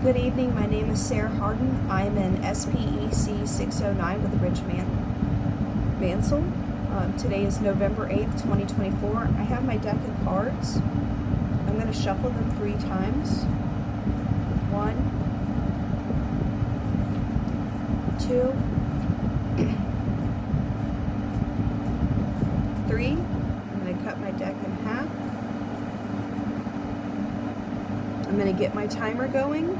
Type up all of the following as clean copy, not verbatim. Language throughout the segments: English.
Good evening, my name is Sarah Harden. I am in SPEC609 with Rich Mansell. Today is November 8th, 2024. I have my deck of cards. I'm going to shuffle them 3 times. 1, 2, 3. I'm going to cut my deck in half. I'm going to get my timer going.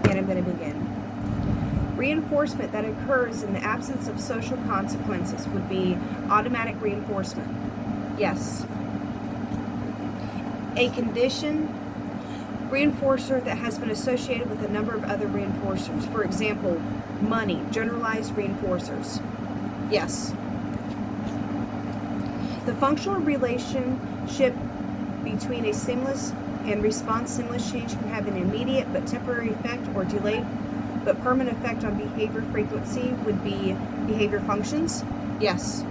And I'm going to begin. Reinforcement that occurs in the absence of social consequences would be automatic reinforcement. Yes. A condition reinforcer that has been associated with a number of other reinforcers. For example, money, generalized reinforcers. Yes. The functional relationship between a stimulus and response stimulus change can have an immediate but temporary effect or delayed but permanent effect on behavior frequency would be behavior functions. Yes.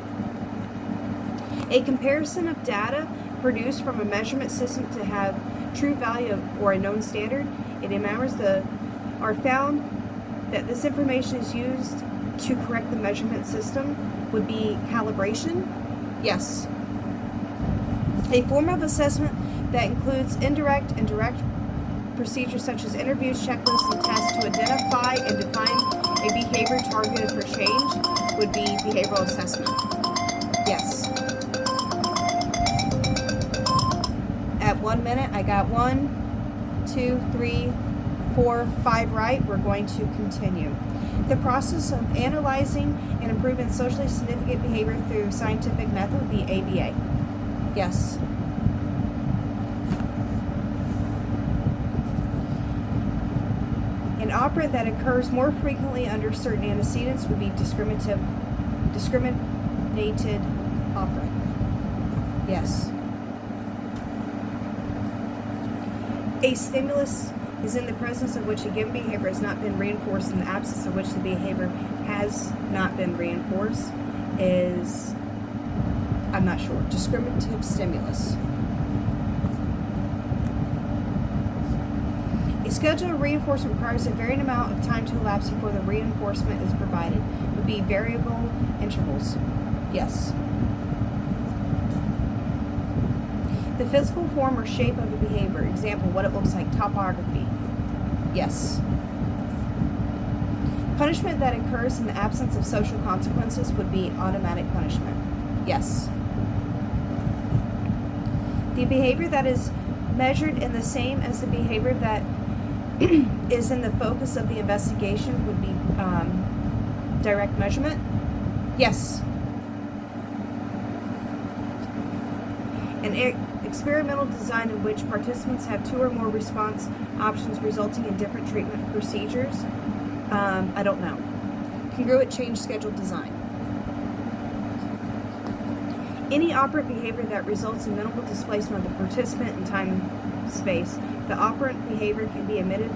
A comparison of data produced from a measurement system to have true value or a known standard, it are found that this information is used to correct the measurement system would be calibration. Yes. A form of assessment that includes indirect and direct procedures such as interviews, checklists, and tests to identify and define a behavior targeted for change would be behavioral assessment. Yes. At 1 minute, I got 1, 2, 3, 4, 5 right. We're going to continue. The process of analyzing and improving socially significant behavior through scientific method would be ABA. Yes. An operant that occurs more frequently under certain antecedents would be discriminated operant. Yes. A stimulus is in the presence of which a given behavior has not been reinforced, in the absence of which the behavior has not been reinforced is, I'm not sure, discriminative stimulus. A schedule of reinforcement requires a varying amount of time to elapse before the reinforcement is provided. It would be variable intervals. Yes. The physical form or shape of a behavior. Example, what it looks like. Topography. Yes. Punishment that occurs in the absence of social consequences would be automatic punishment. Yes. The behavior that is measured in the same as the behavior that is in the focus of the investigation would be direct measurement. Yes. An experimental design in which participants have 2 or more response options resulting in different treatment procedures. I don't know. Congruent change schedule design. Any operant behavior that results in minimal displacement of the participant in time and space. The operant behavior can be emitted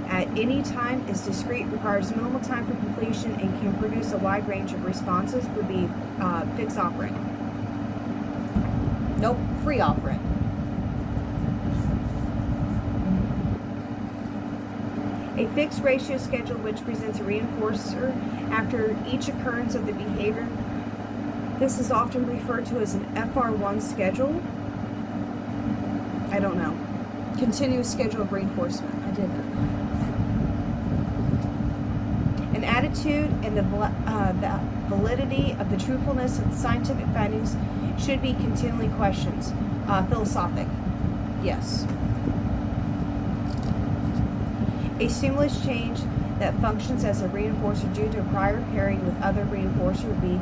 at any time, is discrete, requires minimal time for completion, and can produce a wide range of responses would be fixed operant. Nope, free operant. A fixed ratio schedule which presents a reinforcer after each occurrence of the behavior. This is often referred to as an FR1 schedule. I don't know. Continuous schedule of reinforcement. I did not know. An attitude and the validity of the truthfulness of the scientific findings should be continually questioned. Philosophic. Yes. A stimulus change that functions as a reinforcer due to prior pairing with other reinforcers would be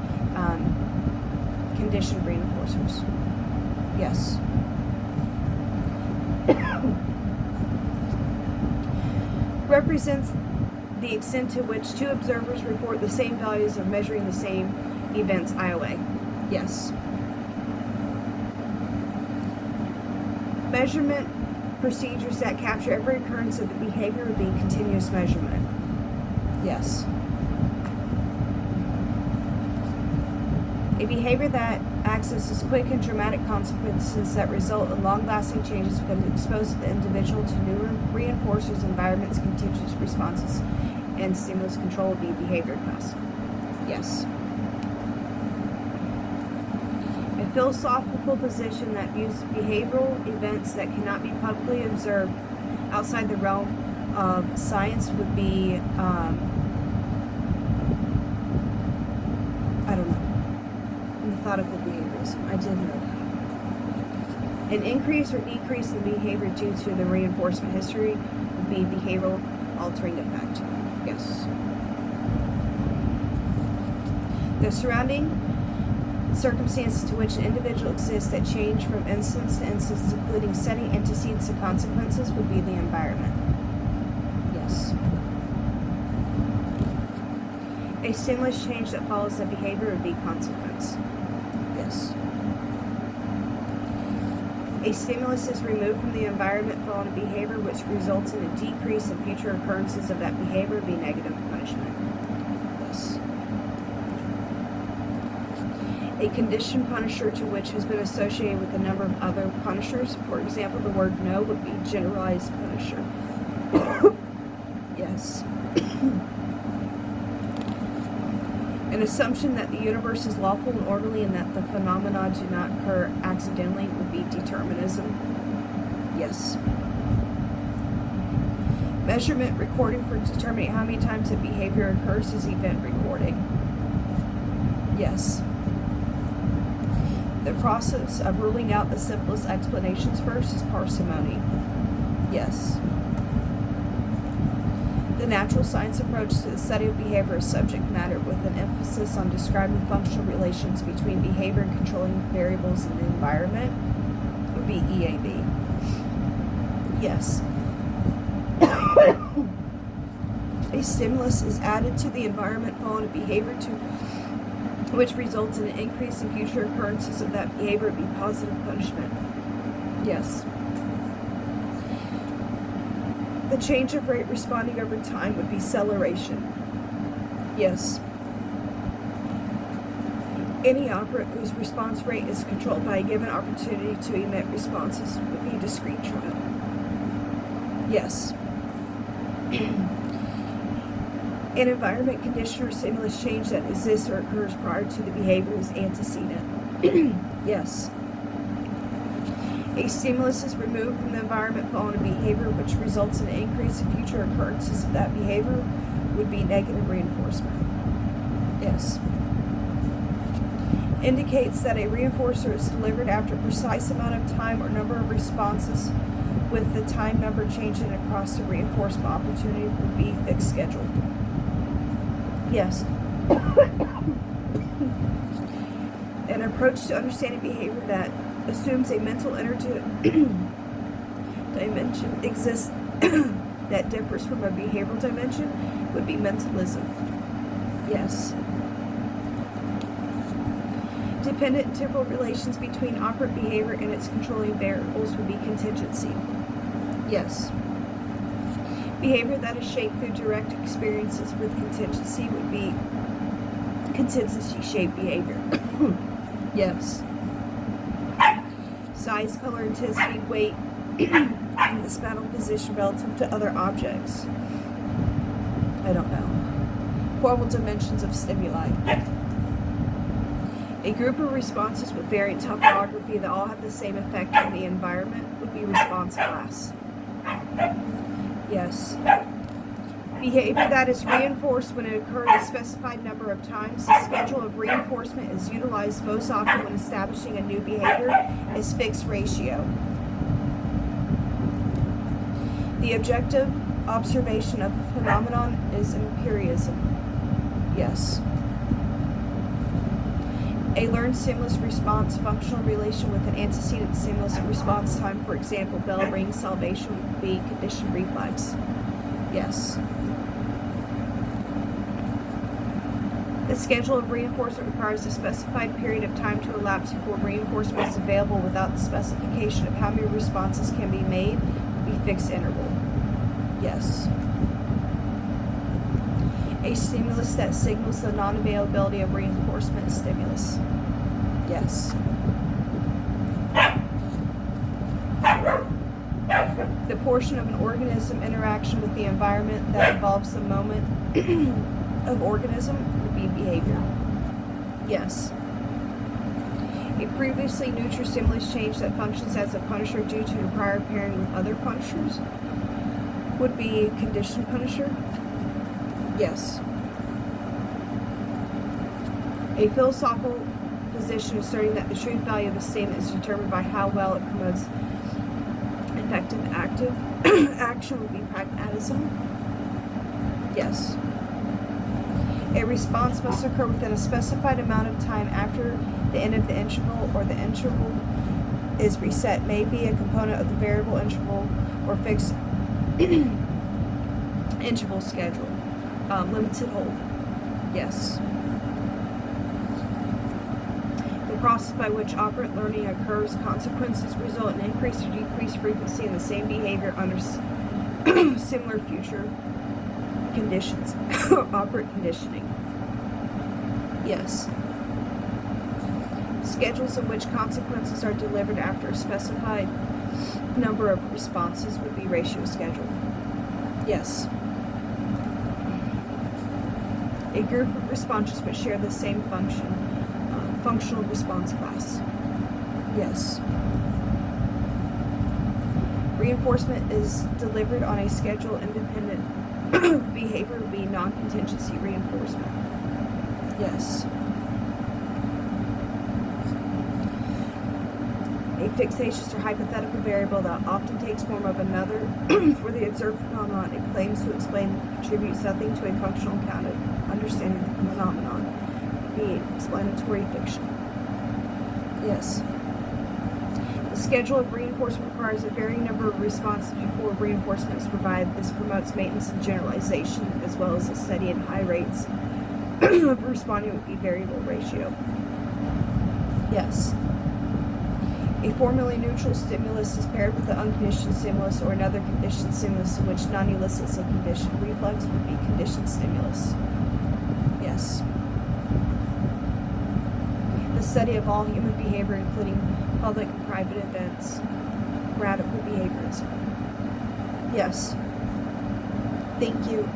conditioned reinforcers. Yes. Represents the extent to which 2 observers report the same values of measuring the same events, IOA. Yes. Measurement procedures that capture every occurrence of the behavior would be continuous measurement. Yes. A behavior that accesses quick and dramatic consequences that result in long-lasting changes when exposed the individual to new reinforcers, environments, contingent responses, and stimulus control would be behavior class. Yes. A philosophical position that views behavioral events that cannot be publicly observed outside the realm of science would be, I don't know. Methodical behaviorism. I did know that. An increase or decrease in behavior due to the reinforcement history would be behavioral altering effect. Yes. The surrounding circumstances to which an individual exists that change from instance to instance, including setting antecedents and consequences, would be the environment. Yes. A stimulus change that follows a behavior would be consequence. Yes. A stimulus is removed from the environment following a behavior which results in a decrease in future occurrences of that behavior would be negative punishment. Yes. A conditioned punisher to which has been associated with a number of other punishers. For example, the word no would be generalized punisher. Yes. An assumption that the universe is lawful and orderly and that the phenomena do not occur accidentally would be determinism. Yes. Measurement recording for determining how many times a behavior occurs is event recording. Yes. The process of ruling out the simplest explanations first is parsimony. Yes. The natural science approach to the study of behavior is subject matter with an emphasis on describing functional relations between behavior and controlling variables in the environment would be EAB. Yes. A stimulus is added to the environment following a behavior which results in an increase in future occurrences of that behavior would be positive punishment. Yes. The change of rate responding over time would be acceleration. Yes. Any operant whose response rate is controlled by a given opportunity to emit responses would be discrete trial. Yes. An environment condition or stimulus change that exists or occurs prior to the behavior is antecedent. Yes. A stimulus is removed from the environment following a behavior which results in an increase in future occurrences of that behavior would be negative reinforcement. Yes. Indicates that a reinforcer is delivered after a precise amount of time or number of responses with the time number changing across the reinforcement opportunity would be fixed schedule. Yes. An approach to understanding behavior that assumes a mental dimension exists that differs from a behavioral dimension would be mentalism. Yes. Dependent temporal relations between operant behavior and its controlling variables would be contingency. Yes. Behavior that is shaped through direct experiences with contingency would be contingency-shaped behavior. Yes. Size, color, intensity, weight, and the spatial position relative to other objects. I don't know. Formal dimensions of stimuli. A group of responses with varying topography that all have the same effect on the environment would be response class. Yes. Behavior that is reinforced when it occurs a specified number of times. The schedule of reinforcement is utilized most often when establishing a new behavior as fixed ratio. The objective observation of the phenomenon is empiricism. Yes. A learned stimulus response functional relation with an antecedent stimulus response time, for example, bell ring salvation, would be conditioned reflex. Yes. The schedule of reinforcement requires a specified period of time to elapse before reinforcement is available without the specification of how many responses can be made, would be fixed interval. Yes. A stimulus that signals the non-availability of reinforcement stimulus. Yes. The portion of an organism interaction with the environment that involves the moment of organism would be behavior. Yes. A previously neutral stimulus change that functions as a punisher due to a prior pairing with other punishers would be conditioned punisher. Yes. A philosophical position asserting that the truth value of a statement is determined by how well it promotes effective active action would be pragmatism. Yes. A response must occur within a specified amount of time after the end of the interval, or the interval is reset. May be a component of the variable interval or fixed interval schedule. Limited hold. Yes. The process by which operant learning occurs, consequences result in increased or decreased frequency in the same behavior under similar future conditions. Operant conditioning. Yes. Schedules in which consequences are delivered after a specified number of responses would be ratio schedule. Yes. A group of responses which share the same function. Functional response class. Yes. Reinforcement is delivered on a schedule independent of behavior would be non-contingency reinforcement. Yes. A fixatious or hypothetical variable that often takes form of another for the observed phenomenon it claims to explain and contributes nothing to a functional account of understanding the phenomenon would be explanatory fiction. Yes. The schedule of reinforcement requires a varying number of responses before reinforcement is provided. This promotes maintenance and generalization, as well as a steady and high rates of responding would be variable ratio. Yes. A formally neutral stimulus is paired with an unconditioned stimulus or another conditioned stimulus in which none elicits a conditioned reflex would be conditioned stimulus. Yes. The study of all human behavior, including public and private events. Radical behaviorism. Yes. Thank you.